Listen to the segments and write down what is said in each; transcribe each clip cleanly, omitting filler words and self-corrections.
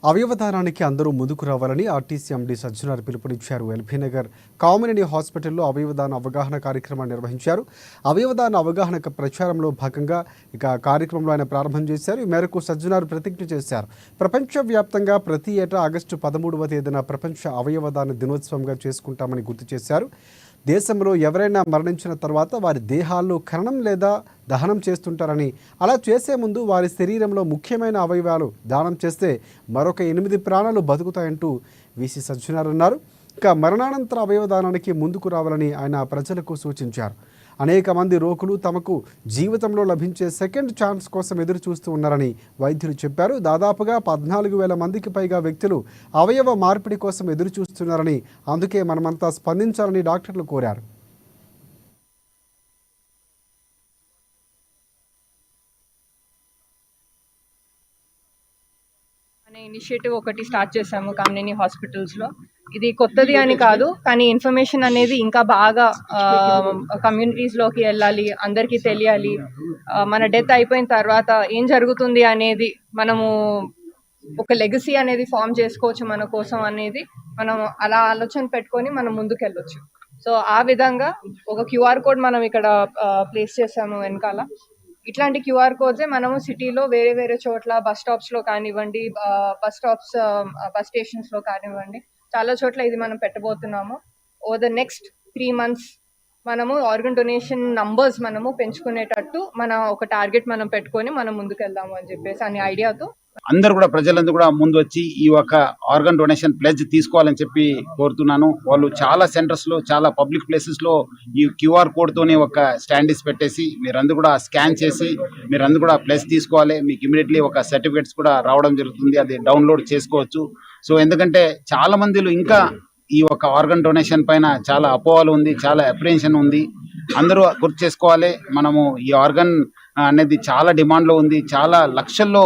అవయవదానానికి అందరూ ముందుకు రావాలని ఆర్టీసీ ఎండీ సజ్జనార్ పిలుపునిచ్చారు. ఎల్బీనగర్ కామినేని హాస్పిటల్లో అవయవదాన అవగాహన కార్యక్రమాన్ని నిర్వహించారు. అవయవదాన అవగాహన ప్రచారంలో భాగంగా కార్యక్రమంలో ఆయన ప్రారంభం చేశారు. ఈ మేరకు సజ్జనార్ ప్రతిజ్ఞ చేశారు. ప్రపంచవ్యాప్తంగా ప్రతి ఏటా ఆగస్టు 13వ తేదీన ప్రపంచ అవయవదాన దినోత్సవంగా చేసుకుంటామని గుర్తు చేశారు. దేశంలో ఎవరైనా మరణించిన తర్వాత వారి దేహాల్లో ఖననం లేదా దహనం చేస్తుంటారని, అలా చేసే ముందు వారి శరీరంలో ముఖ్యమైన అవయవాలు దానం చేస్తే మరొక 8 ప్రాణాలు బతుకుతాయంటూ వీసీ సజ్జనార్ అన్నారు. ఇక మరణానంతర అవయవదానానికి ముందుకు రావాలని ఆయన ప్రజలకు సూచించారు. అనేక మంది రోగులు తమకు జీవితంలో లభించే సెకండ్ ఛాన్స్ కోసం ఎదురు చూస్తూ ఉన్నారని వైద్యులు చెప్పారు. దాదాపుగా 14,000 మందికి పైగా వ్యక్తులు అవయవ మార్పిడి కోసం ఎదురు చూస్తున్నారని, అందుకే మనమంతా స్పందించాలని డాక్టర్లు కోరారు. ఇనిషియేటివ్ ఒకటి స్టార్ట్ చేశాము కామినేని హాస్పిటల్స్లో. ఇది కొత్తది అని కాదు, కానీ ఇన్ఫర్మేషన్ అనేది ఇంకా బాగా కమ్యూనిటీస్లోకి వెళ్ళాలి, అందరికీ తెలియాలి. మన డెత్ అయిపోయిన తర్వాత ఏం జరుగుతుంది అనేది మనము ఒక లెగసీ అనేది ఫామ్ చేసుకోవచ్చు మన కోసం అనేది మనం అలా ఆలోచన పెట్టుకొని మనం ముందుకు వెళ్ళొచ్చు. సో ఆ విధంగా ఒక క్యూఆర్ కోడ్ మనం ఇక్కడ ప్లేస్ చేసాము వెనకాల. ఇట్లాంటి క్యూఆర్ కోడ్సే మనము సిటీలో వేరే వేరే చోట్ల బస్ స్టాప్స్లో కానివ్వండి, బస్ స్టేషన్స్లో కానివ్వండి, చాలా చోట్ల ఇది మనం పెట్టబోతున్నాము. ఓవర్ ద నెక్స్ట్ 3 months మనము ఆర్గన్ డొనేషన్ నంబర్స్ మనము పెంచుకునేటట్టు ఒక టార్గెట్ మనం పెట్టుకొని మనం ముందుకు వెళ్దాము అని చెప్పేసి అనే ఐడియాతో అందరూ కూడా ప్రజలందరూ కూడా ముందు వచ్చి ఈ ఒక ఆర్గన్ డొనేషన్ ప్లెడ్జ్ తీసుకోవాలని చెప్పి కోరుతున్నాను. వాళ్ళు చాలా సెంటర్స్ లో, చాలా పబ్లిక్ ప్లేసెస్ లో ఈ క్యూఆర్ కోడ్ తోనే ఒక స్టాండీస్ పెట్టేసి మీరందరూ కూడా స్కాన్ చేసి మీరందరూ కూడా ప్లెడ్జ్ తీసుకోవాలి. మీకు ఇమీడియట్లీ ఒక సర్టిఫికేట్స్ కూడా రావడం జరుగుతుంది, అది డౌన్లోడ్ చేసుకోవచ్చు. సో ఎందుకంటే చాలా మందిలో ఇంకా ఈ ఒక ఆర్గన్ డొనేషన్ పైన చాలా అపోహలు ఉంది, చాలా అప్రిహెన్షన్ ఉంది. అందరూ గుర్తు చేసుకోవాలి, మనము ఈ ఆర్గన్ అనేది చాలా డిమాండ్లో ఉంది. చాలా లక్షల్లో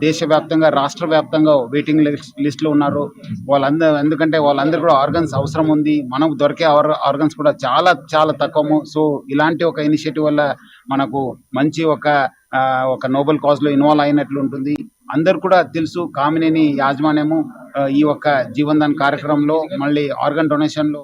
దేశవ్యాప్తంగా, రాష్ట్ర వ్యాప్తంగా వెయిటింగ్ లిస్ట్లో ఉన్నారు వాళ్ళందరూ. ఎందుకంటే వాళ్ళందరూ కూడా ఆర్గన్స్ అవసరం ఉంది. మనకు దొరికే ఆర్గన్స్ కూడా చాలా చాలా తక్కువ. సో ఇలాంటి ఒక ఇనిషియేటివ్ వల్ల మనకు మంచి ఒక నోబెల్ కాజ్లో ఇన్వాల్వ్ అయినట్లు ఉంటుంది. అందరు కూడా తెలుసు, కామినేని యాజమాన్యము ఈ జీవన్ దాన్ కార్యక్రమంలో మళ్ళీ ఆర్గన్ డొనేషన్లో